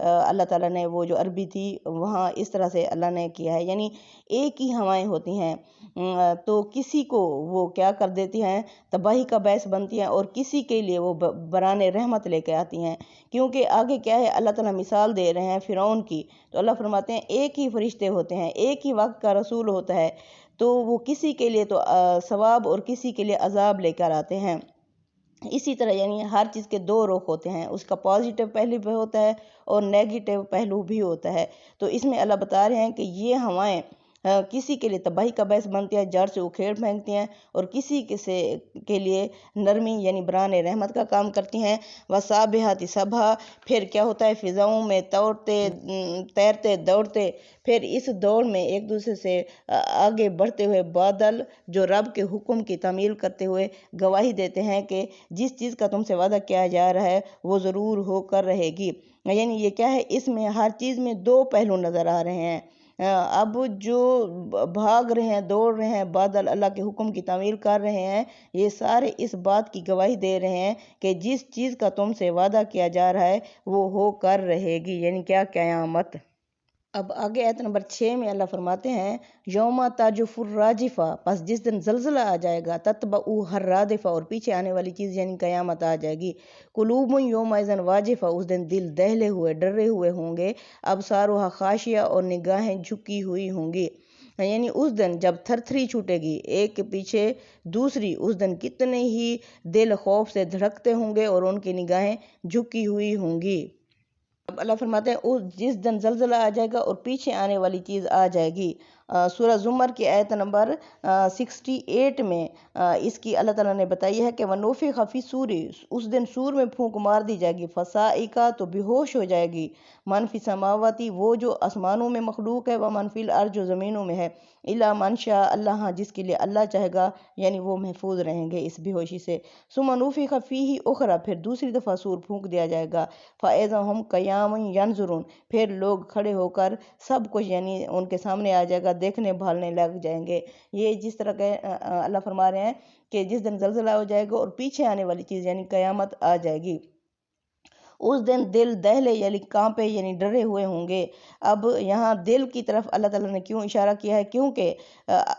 اللہ تعالیٰ نے وہ جو عربی تھی وہاں اس طرح سے اللہ نے کیا ہے، یعنی ایک ہی ہوائیں ہوتی ہیں، تو کسی کو وہ کیا کر دیتی ہیں، تباہی کا باعث بنتی ہیں، اور کسی کے لیے وہ بران رحمت لے کے آتی ہیں۔ کیونکہ آگے کیا ہے، اللہ تعالیٰ مثال دے رہے ہیں فرعون کی، تو اللہ فرماتے ہیں ایک ہی فرشتے ہوتے ہیں، ایک ہی وقت کا رسول ہوتا ہے، تو وہ کسی کے لیے تو ثواب اور کسی کے لیے عذاب لے کر آتے ہیں۔ اسی طرح یعنی ہر چیز کے دو رخ ہوتے ہیں، اس کا پازیٹیو پہلو بھی ہوتا ہے اور نیگیٹو پہلو بھی ہوتا ہے۔ تو اس میں اللہ بتا رہے ہیں کہ یہ ہوائیں کسی کے لیے تباہی کا باعث بنتی ہیں، جڑ سے اکھیڑ پھینکتی ہیں، اور کسی کے لیے نرمی یعنی بران رحمت کا کام کرتی ہیں۔ وَسَابِحَاتِ سَبْحًا، پھر کیا ہوتا ہے، فضاؤں میں تیرتے دوڑتے، پھر اس دوڑ میں ایک دوسرے سے آگے بڑھتے ہوئے بادل جو رب کے حکم کی تعمیل کرتے ہوئے گواہی دیتے ہیں کہ جس چیز کا تم سے وعدہ کیا جا رہا ہے وہ ضرور ہو کر رہے گی۔ یعنی یہ کیا ہے، اس میں ہر چیز میں دو پہلو نظر آ رہے ہیں۔ اب جو بھاگ رہے ہیں، دوڑ رہے ہیں، بادل اللہ کے حکم کی تعمیل کر رہے ہیں، یہ سارے اس بات کی گواہی دے رہے ہیں کہ جس چیز کا تم سے وعدہ کیا جا رہا ہے وہ ہو کر رہے گی، یعنی کیا، قیامت۔ اب آگے آیت نمبر 6 میں اللہ فرماتے ہیں یوم ترجف الراجفہ، پس جس دن زلزلہ آ جائے گا، تتبعها الرادفہ، اور پیچھے آنے والی چیز یعنی قیامت آ جائے گی۔ قلوب یومئذ واجفہ، اس دن دل دہلے ہوئے ڈرے ہوئے ہوں گے، ابصارها خاشعہ، اور نگاہیں جھکی ہوئی ہوں گی۔ یعنی اس دن جب تھر تھری چھوٹے گی ایک کے پیچھے دوسری، اس دن کتنے ہی دل خوف سے دھڑکتے ہوں گے اور ان کی نگاہیں جھکی ہوئی ہوں گی۔ اب اللہ فرماتے ہیں جس دن زلزلہ آ جائے گا اور پیچھے آنے والی چیز آ جائے گی۔ سورہ زمر کی آیت نمبر 68 میں اس کی اللہ تعالیٰ نے بتائی ہے کہ وَنُفِخَ فِی الصُّورِ، اس دن سور میں پھونک مار دی جائے گی، فَصَائِقَ، تو بے ہوش ہو جائے گی، مَن فِی السَّمَاوَاتِ، وہ جو آسمانوں میں مخلوق ہے، وَمَن فِی الْأَرْضِ، جو زمینوں میں ہے، إِلَّا مَن شَاءَ اللہ، ہاں جس کے لیے اللہ چاہے گا، یعنی وہ محفوظ رہیں گے اس بے ہوشی سے۔ ثُمَّ نُفِخَ فِیہِ أُخْرَى، پھر دوسری دفعہ سور پھونک دیا جائے گا، فَإِذَا هُمْ قِیَامٌ يَنظُرُونَ، پھر لوگ کھڑے ہو کر سب کچھ یعنی ان کے سامنے آ جائے گا، دیکھنے بھالنے لگ جائیں گے۔ یہ جس طرح کہ اللہ فرما رہے ہیں کہ جس دن زلزلہ ہو جائے گا اور پیچھے آنے والی چیز یعنی قیامت آ جائے گی، اس دن دل دہلے یعنی کانپے یعنی ڈرے ہوئے ہوں گے۔ اب یہاں دل کی طرف اللہ تعالیٰ نے کیوں اشارہ کیا ہے؟ کیونکہ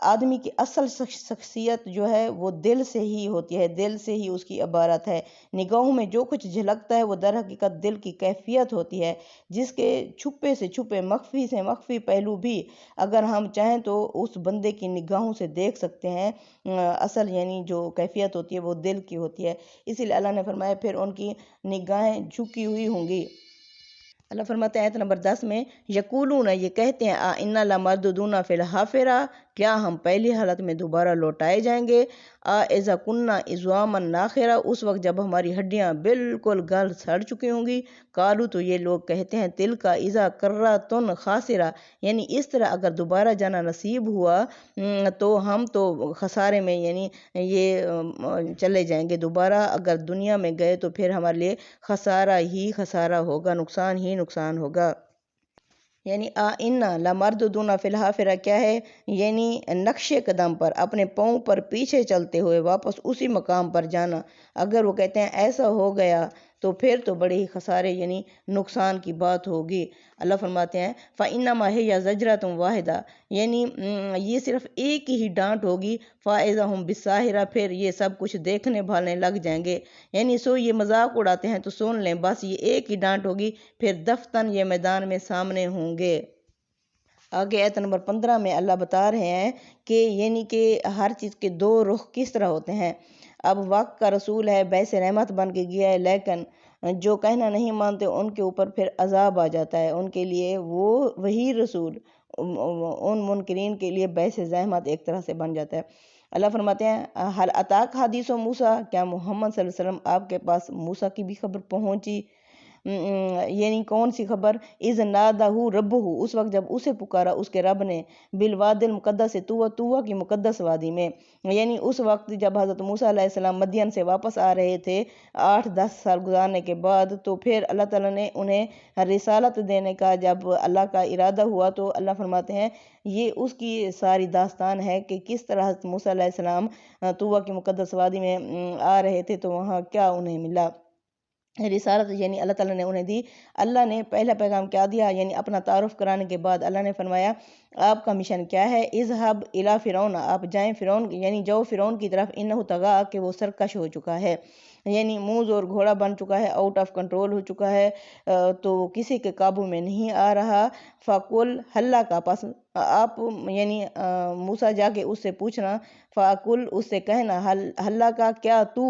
آدمی کی اصل شخصیت جو ہے وہ دل سے ہی ہوتی ہے، دل سے ہی اس کی عبارت ہے۔ نگاہوں میں جو کچھ جھلکتا ہے وہ در حقیقت دل کی کیفیت ہوتی ہے، جس کے چھپے سے چھپے، مخفی سے مخفی پہلو بھی اگر ہم چاہیں تو اس بندے کی نگاہوں سے دیکھ سکتے ہیں۔ اصل یعنی جو کیفیت ہوتی ہے وہ دل کی ہوتی ہے، اسی لیے اللہ نے فرمایا پھر ان کی نگاہیں جھکی ہوئی ہوں گی۔ اللہ فرماتے ہیں آیت نمبر 10 میں یقولون، یہ کہتے ہیں انا لمردودون فی الحافرہ، کیا ہم پہلی حالت میں دوبارہ لوٹائے جائیں گے؟ اذا کنا عظاما ناخرہ، اس وقت جب ہماری ہڈیاں بالکل گل سڑ چکی ہوں گی۔ قالوا، تو یہ لوگ کہتے ہیں تلک اذا کرۃ خاسرہ، یعنی اس طرح اگر دوبارہ جانا نصیب ہوا تو ہم تو خسارے میں یعنی یہ چلے جائیں گے، دوبارہ اگر دنیا میں گئے تو پھر ہمارے لیے خسارہ ہی خسارہ ہوگا، نقصان ہی نقصان ہوگا۔ یعنی انا لمردودون فی الحافرہ کیا ہے؟ یعنی نقش قدم پر، اپنے پاؤں پر پیچھے چلتے ہوئے واپس اسی مقام پر جانا۔ اگر وہ کہتے ہیں ایسا ہو گیا تو پھر تو بڑے ہی خسارے یعنی نقصان کی بات ہوگی۔ اللہ فرماتے ہیں فَإِنَّمَا هِيَ زَجْرَةٌ وَاحِدَةٌ، یعنی یہ صرف ایک ہی ڈانٹ ہوگی، فَإِذَا هُمْ بِالسَّاهِرَةِ، پھر یہ سب کچھ دیکھنے بھالنے لگ جائیں گے۔ یعنی یہ مذاق اڑاتے ہیں تو سن لیں، بس یہ ایک ہی ڈانٹ ہوگی، پھر دفتن یہ میدان میں سامنے ہوں گے۔ آگے آیت نمبر 15 میں اللہ بتا رہے ہیں کہ یعنی کہ ہر چیز کے دو رخ کس طرح ہوتے ہیں۔ اب وقت کا رسول ہے، باعث رحمت بن کے گیا ہے، لیکن جو کہنا نہیں مانتے ان کے اوپر پھر عذاب آ جاتا ہے، ان کے لیے وہ وہی رسول ان منکرین کے لیے باعث زحمت ایک طرح سے بن جاتا ہے۔ اللہ فرماتے ہیں حل اتاک حدیث موسیٰ، کیا محمد صلی اللہ علیہ وسلم آپ کے پاس موسیٰ کی بھی خبر پہنچی؟ یعنی کون سی خبر؟ اذ نادہ ربہ، اس وقت جب اسے پکارا اس کے رب نے، بالواد المقدس، طوہ کی مقدس وادی میں، یعنی اس وقت جب حضرت موسیٰ علیہ السلام مدین سے واپس آ رہے تھے 8-10 سال گزارنے کے بعد، تو پھر اللہ تعالیٰ نے انہیں رسالت دینے کا جب اللہ کا ارادہ ہوا تو اللہ فرماتے ہیں یہ اس کی ساری داستان ہے کہ کس طرح حضرت موسیٰ علیہ السلام طوہ کی مقدس وادی میں آ رہے تھے تو وہاں کیا انہیں ملا۔ رسالت یعنی اللہ تعالیٰ نے انہیں دی۔ اللہ نے پہلا پیغام کیا دیا، یعنی اپنا تعارف کرانے کے بعد اللہ نے فرمایا آپ کا مشن کیا ہے، اذهب الی فرعون، آپ جائیں فرعون یعنی جاؤ فرعون کی طرف، انہ طغی کہ وہ سرکش ہو چکا ہے، یعنی منہ اور گھوڑا بن چکا ہے، آؤٹ آف کنٹرول ہو چکا ہے، تو کسی کے قابو میں نہیں آ رہا۔ فَقُلْ حَلَّا کا پس آپ یعنی موسیٰ جا کے اس سے پوچھنا، فَقُلْ اس سے کہنا، حَلَّا کا کیا تو،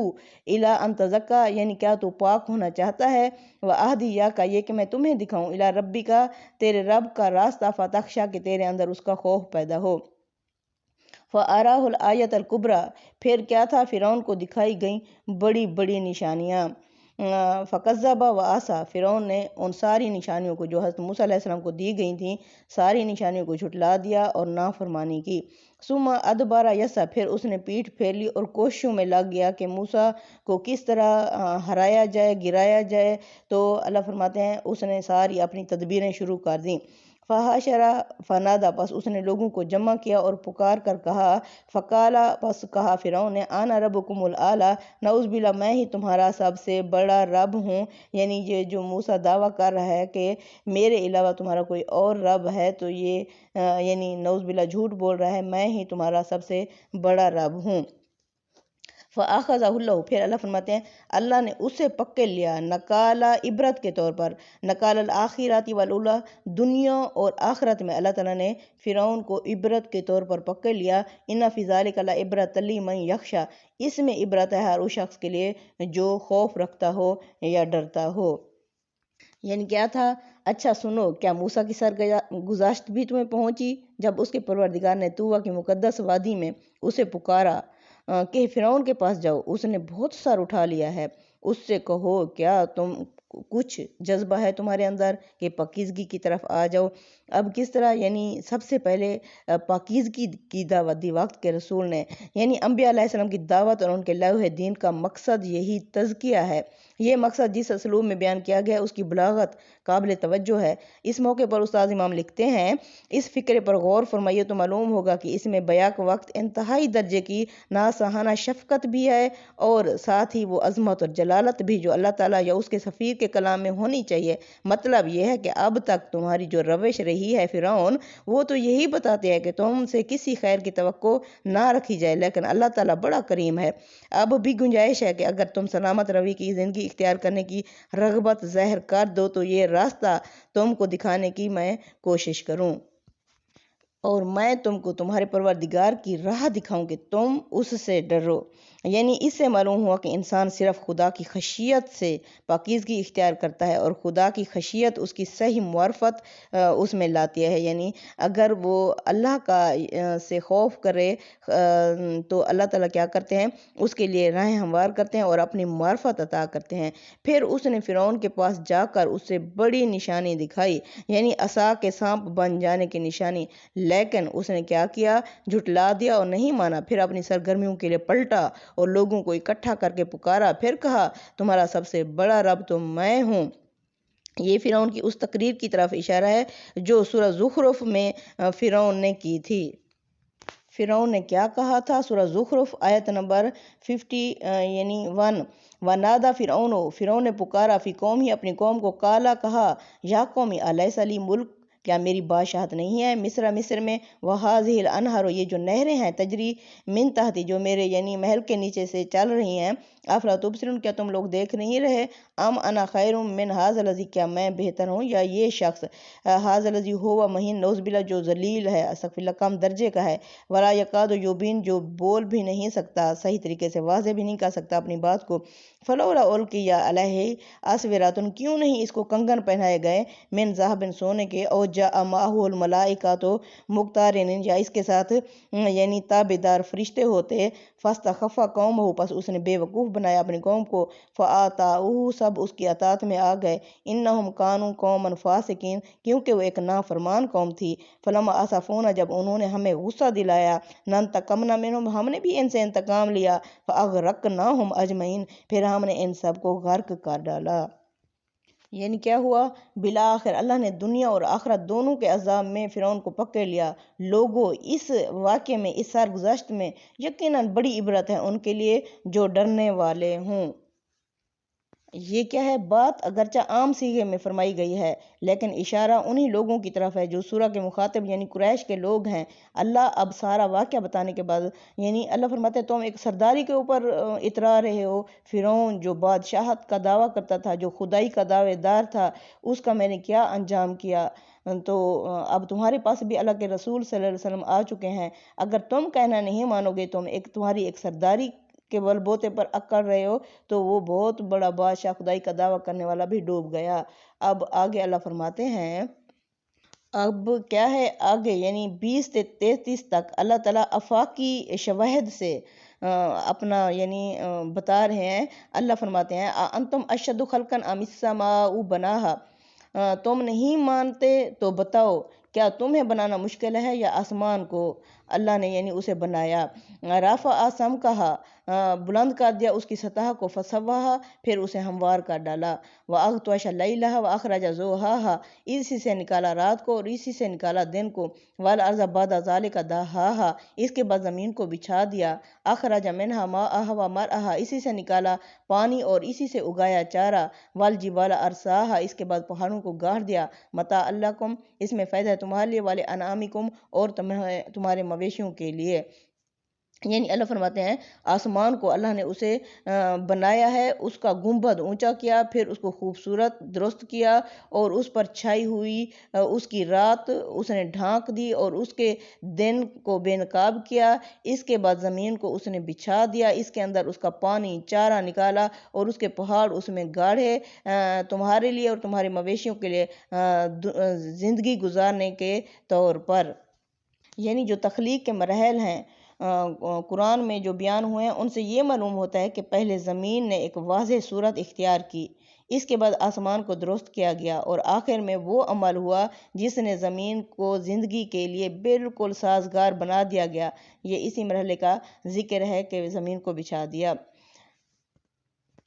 اِلَىٰ أَن تَزَكَّىٰ یعنی کیا تو پاک ہونا چاہتا ہے، وَأَهْدِيَكَ یہ کہ میں تمہیں دکھاؤں، اِلَىٰ رَبِّكَ تیرے رب کا راستہ، فَتَخْشَىٰ کہ تیرے اندر اس کا خوف پیدا ہو۔ فَأَرَاهُ الْآيَةَ الْكُبْرىٰ پھر کیا تھا، فرعون کو دکھائی گئیں بڑی بڑی نشانیاں۔ فَكَذَّبَ وَعَصَىٰ فرعون نے ان ساری نشانیوں کو جو حضرت موسیٰ علیہ السلام کو دی گئی تھیں، ساری نشانیوں کو جھٹلا دیا اور نافرمانی کی۔ ثُمَّ أَدْبَرَ يَسْعَىٰ پھر اس نے پیٹھ پھیر لی اور کوششوں میں لگ گیا کہ موسیٰ کو کس طرح ہرایا جائے، گرایا جائے، تو اللہ فرماتے ہیں اس نے ساری اپنی تدبیریں شروع کر دیں۔ فَحَشَرَ فَنَادَىٰ پس اس نے لوگوں کو جمع کیا اور پکار کر کہا، فَقَالَ پس کہا فرعون نے، أَنَا رَبُّكُمُ الْأَعْلَىٰ نعوذ باللہ میں ہی تمہارا سب سے بڑا رب ہوں، یعنی یہ جو موسیٰ دعویٰ کر رہا ہے کہ میرے علاوہ تمہارا کوئی اور رب ہے، تو یہ یعنی نعوذ باللہ جھوٹ بول رہا ہے، میں ہی تمہارا سب سے بڑا رب ہوں۔ فَأَخَذَهُ اللَّهُ پھر اللہ فرماتے ہیں اللہ نے اسے پکڑ لیا، نکالا عبرت کے طور پر، نکال الآخرات والأولیٰ دنیا اور آخرت میں اللہ تعالیٰ نے فرعون کو عبرت کے طور پر پکڑ لیا۔ إِنَّ فِي ذَلِكَ لَعِبْرَةً لِمَن يَخْشَىٰ اس میں عبرت ہے ہر اس شخص کے لیے جو خوف رکھتا ہو یا ڈرتا ہو۔ یعنی کیا تھا، اچھا سنو، کیا موسیٰ کی سرگزشت بھی تمہیں پہنچی جب اس کے پروردگار نے طوٰ کی مقدس وادی میں اسے پکارا کہ فرعون کے پاس جاؤ، اس نے بہت سر اٹھا لیا ہے، اس سے کہو کیا تم کچھ جذبہ ہے تمہارے اندر کہ پاکیزگی کی طرف آ جاؤ۔ اب کس طرح، یعنی سب سے پہلے پاکیزگی کی دعوت دی وقت کے رسول نے، یعنی انبیاء علیہ السلام کی دعوت اور ان کے لائے ہوئے دین کا مقصد یہی تزکیہ ہے۔ یہ مقصد جس اسلوب میں بیان کیا گیا اس کی بلاغت قابل توجہ ہے۔ اس موقع پر استاد امام لکھتے ہیں، اس فکرے پر غور فرمائیے تو معلوم ہوگا کہ اس میں بیاک وقت انتہائی درجے کی ناصحانہ شفقت بھی ہے اور ساتھ ہی وہ عظمت اور جلالت بھی جو اللہ تعالیٰ یا اس کے سفیر کے کلام میں ہونی چاہیے۔ مطلب یہ ہے کہ اب تک تمہاری جو روش رہی ہے فرعون، وہ تو یہی بتاتے ہیں کہ تم سے کسی خیر کی توقع نہ رکھی جائے، لیکن اللہ تعالیٰ بڑا کریم ہے، اب بھی گنجائش ہے کہ اگر تم سلامت روی کی زندگی اختیار کرنے کی رغبت ظاہر کر دو تو یہ راستہ تم کو دکھانے کی میں کوشش کروں، اور میں تم کو تمہارے پروردگار کی راہ دکھاؤں کہ تم اس سے ڈرو۔ یعنی اس سے معلوم ہوا کہ انسان صرف خدا کی خشیت سے پاکیزگی اختیار کرتا ہے اور خدا کی خشیت اس کی صحیح معرفت اس میں لاتی ہے، یعنی اگر وہ اللہ کا سے خوف کرے تو اللہ تعالیٰ کیا کرتے ہیں، اس کے لیے راہیں ہموار کرتے ہیں اور اپنی معرفت عطا کرتے ہیں۔ پھر اس نے فرعون کے پاس جا کر اس سے بڑی نشانی دکھائی، یعنی عصا کے سانپ بن جانے کی نشانی، لیکن اس نے کیا کیا، جھٹلا دیا اور نہیں مانا۔ پھر اپنی سرگرمیوں کے لیے پلٹا اور لوگوں کو اکٹھا کر کے پکارا، پھر کہا تمہارا سب سے بڑا رب تو میں ہوں۔ یہ فرعون کی اس تقریر کی طرف اشارہ ہے جو سورہ زخرف میں فرعون نے کی تھی۔ فرعون نے کیا کہا تھا، سورہ زخرف آیت نمبر 51، وَنَادَىٰ فِرْعَوْنُ فرعون نے پکارا، فی قوم ہی اپنی قوم کو، کالا کہا، یا قومی الیس لی ملک کیا میری بادشاہت نہیں ہے، مصر میں، وَهَٰذِهِ الْأَنْهَارُ یہ جو نہریں ہیں، تجری من تحتی جو میرے یعنی محل کے نیچے سے چل رہی ہیں، افلا تبصرون کیا تم لوگ دیکھ نہیں رہے، ام انا خیر من ھذا الذی کیا میں بہتر ہوں یا یہ شخص، ھذا الذی ھو مہین نعوذ باللہ جو ذلیل ہے، استغفر اللہ کم درجے کا ہے، ولا یکاد یبین جو بول بھی نہیں سکتا، صحیح طریقے سے واضح بھی نہیں کر سکتا اپنی بات کو، فلولا القی علیہ اسورۃ کیوں نہیں اس کو کنگن پہنائے گئے، من ذہب سونے کے، او جاء معہ الملائکۃ مقترنین یا اس کے ساتھ یعنی تابعدار فرشتے ہوتے، فاستخف قومہ پس اس نے بے وقوف بنایا اپنی قوم کو، فاطاعوہ سب اس کی اطاعت میں آ گئے، انہم کانوا قوما فاسقین کیونکہ وہ ایک نافرمان قوم تھی، فلما اسفونا جب انہوں نے ہمیں غصہ دلایا، ننتقمنا منہم ہم نے بھی ان سے انتقام لیا، فاغرقناہم اجمعین پھر ہم نے ان سب کو غرق کر ڈالا۔ یعنی کیا ہوا، بالآخر اللہ نے دنیا اور آخرت دونوں کے عذاب میں فرعون کو پکڑ لیا۔ لوگوں اس واقعے میں، اس سرگزشت میں یقیناً بڑی عبرت ہے ان کے لیے جو ڈرنے والے ہوں۔ یہ کیا ہے؟ بات اگرچہ عام صیغے میں فرمائی گئی ہے لیکن اشارہ انہی لوگوں کی طرف ہے جو سورہ کے مخاطب یعنی قریش کے لوگ ہیں۔ اللہ اب سارا واقعہ بتانے کے بعد یعنی اللہ فرماتے ہیں تم ایک سرداری کے اوپر اترا رہے ہو۔ فرعون جو بادشاہت کا دعویٰ کرتا تھا، جو خدائی کا دعوے دار تھا، اس کا میں نے کیا انجام کیا؟ تو اب تمہارے پاس بھی اللہ کے رسول صلی اللہ علیہ وسلم آ چکے ہیں، اگر تم کہنا نہیں مانو گے، تم تمہاری ایک سرداری کے بل بوتے پر اکڑ رہے ہو، تو وہ بہت بڑا بادشاہ خدائی کا دعویٰ کرنے والا بھی ڈوب گیا۔ اب آگے اللہ فرماتے ہیں، اب کیا ہے آگے یعنی 20 سے 33 تک اللہ تعالیٰ آفاقی شواہد سے اپنا یعنی بتا رہے ہیں۔ اللہ فرماتے ہیں انتم اشد خلقا ام السماء بناہا، تم نہیں مانتے تو بتاؤ کیا تمہیں بنانا مشکل ہے یا آسمان کو اللہ نے یعنی اسے بنایا۔ رافع سمکہا، بلند کر دیا اس کی سطح کو، فسواہا، پھر اسے ہموار کر ڈالا، وَأَغْطَشَ اللَّيْلَهَا وَأَخْرَجَ زُوحَاهَا، اسی سے نکالا رات کو اور اسی سے نکالا دن کو، وَالْأَرْضَ بَعْدَ ذَلِكَ دَحَاهَا، اس کے بعد زمین کو بچھا دیا، أَخْرَجَ مِنْهَا مَاءَهَا وَمَرْعَهَا، اسی سے نکالا پانی اور اسی سے اگایا چارہ، وَالْجِبَالَ أَرْسَاهَا، اس کے بعد پہاڑوں کو گاڑ دیا، مَتَاعًا لَكُمْ، اس میں فائدہ ہے تمہارے لیے، وَلِأَنْعَامِكُمْ، اور تمہارے مویشیوں کے لیے۔ یعنی اللہ فرماتے ہیں آسمان کو اللہ نے اسے بنایا ہے، اس کا گنبد اونچا کیا، پھر اس کو خوبصورت درست کیا اور اس پر چھائی ہوئی اس کی رات اس نے ڈھانک دی اور اس کے دن کو بے نقاب کیا، اس کے بعد زمین کو اس نے بچھا دیا، اس کے اندر اس کا پانی چارہ نکالا اور اس کے پہاڑ اس میں گاڑے تمہارے لیے اور تمہارے مویشیوں کے لیے زندگی گزارنے کے طور پر۔ یعنی جو تخلیق کے مراحل ہیں قرآن میں جو بیان ہوئے ہیں، ان سے یہ معلوم ہوتا ہے کہ پہلے زمین نے ایک واضح صورت اختیار کی، اس کے بعد آسمان کو درست کیا گیا اور آخر میں وہ عمل ہوا جس نے زمین کو زندگی کے لیے بالکل سازگار بنا دیا گیا۔ یہ اسی مرحلے کا ذکر ہے کہ زمین کو بچھا دیا۔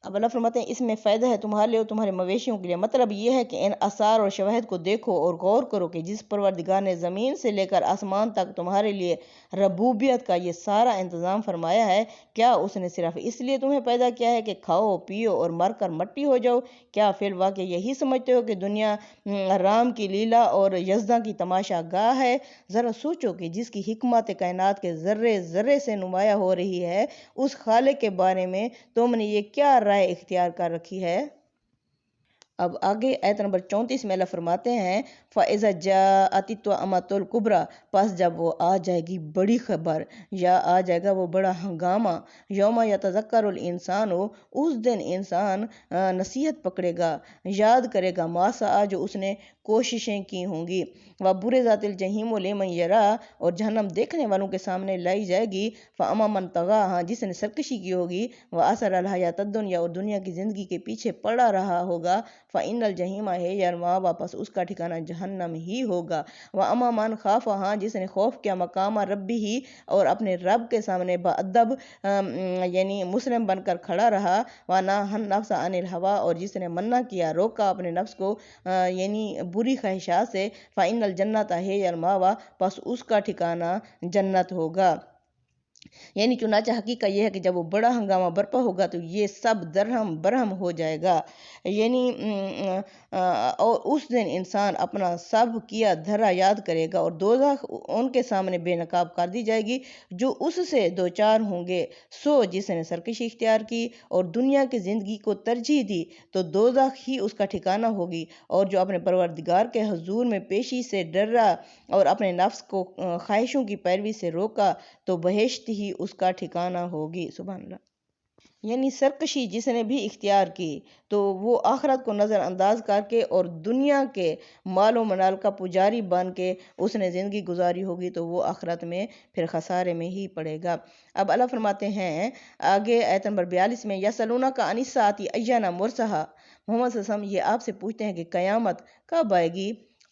اب اللہ فرماتے ہیں اس میں فائدہ ہے تمہارے لیے اور تمہارے مویشیوں کے لیے۔ مطلب یہ ہے کہ ان آثار اور شواہد کو دیکھو اور غور کرو کہ جس پروردگار نے زمین سے لے کر آسمان تک تمہارے لیے ربوبیت کا یہ سارا انتظام فرمایا ہے، کیا اس نے صرف اس لیے تمہیں پیدا کیا ہے کہ کھاؤ پیو اور مر کر مٹی ہو جاؤ؟ کیا فی الواقع یہی سمجھتے ہو کہ دنیا رام کی لیلا اور یزداں کی تماشا گاہ ہے؟ ذرا سوچو کہ جس کی حکمت کائنات کے ذرے ذرے سے نمایاں ہو رہی ہے، اس خالق کے بارے میں تم نے یہ کیا رائے اختیار کر رکھی ہے؟ اب آگے آیت نمبر 34 میں اللہ فرماتے ہیں فَإِذَا جَاءَتِ الطَّامَّةُ الْكُبْرَى، پس جب وہ آ جائے گی بڑی خبر یا آ جائے گا وہ بڑا ہنگامہ، یوم یتذکر الانسان، اس دن انسان نصیحت پکڑے گا، یاد کرے گا ما سعی، جو اس نے کوششیں کی ہوں گی، وَبُرِزَتِ الْجَحِیمُ لِمَن یَرَىٰ، اور جہنم دیکھنے والوں کے سامنے لائی جائے گی، فَأَمَّا مَن طَغَىٰ، ہاں جس نے سرکشی کی ہوگی، وَآثَرَ الْحَیَاةَ الدُّنْیَا، اور دنیا کی زندگی کے پیچھے پڑا رہا ہوگا، فَإِنَّ الْجَحِیمَ ہِیَ الْمَأْوَىٰ، واپس اس کا ٹھکانہ جہنم ہی ہوگا، وَأَمَّا مَنْ خَافَ، ہاں جس نے خوف کیا، مقام ربہ، اور اپنے رب کے سامنے باادب یعنی مسلم بن کر کھڑا رہا، وَنَهَى النَّفْسَ عَنِ الْهَوَىٰ، اور جس نے منع کیا، روکا اپنے نفس کو یعنی بری خواہشات سے، فَإِنَّ الْجَنَّةَ ہِیَ الْمَأْوَىٰ، پس اس کا ٹھکانہ جنت ہوگا۔ یعنی چنانچہ حقیقت یہ ہے کہ جب وہ بڑا ہنگامہ برپا ہوگا تو یہ سب درہم برہم ہو جائے گا، یعنی اور اس دن انسان اپنا سب کیا دھرا یاد کرے گا اور دوزخ ان کے سامنے بے نقاب کر دی جائے گی جو اس سے دوچار ہوں گے، سو جس نے سرکشی اختیار کی اور دنیا کی زندگی کو ترجیح دی تو دوزخ ہی اس کا ٹھکانہ ہوگی، اور جو اپنے پروردگار کے حضور میں پیشی سے ڈرا اور اپنے نفس کو خواہشوں کی پیروی سے روکا تو بہشت ہی اس کا ٹھکانہ ہوگی۔ سبحان اللہ۔ یعنی سرکشی جس نے بھی اختیار کی تو وہ آخرت کو نظر انداز کر کے اور دنیا کے مال و منال کا پجاری بن کے اس نے زندگی گزاری ہوگی تو وہ آخرت میں پھر خسارے میں ہی پڑے گا۔ اب اللہ فرماتے ہیں آگے آیت نمبر 42 میں یسألونک عن الساعۃ ایان مرساہا، محمد صلی اللہ علیہ وسلم یہ آپ سے پوچھتے ہیں کہ قیامت کب آئے گی،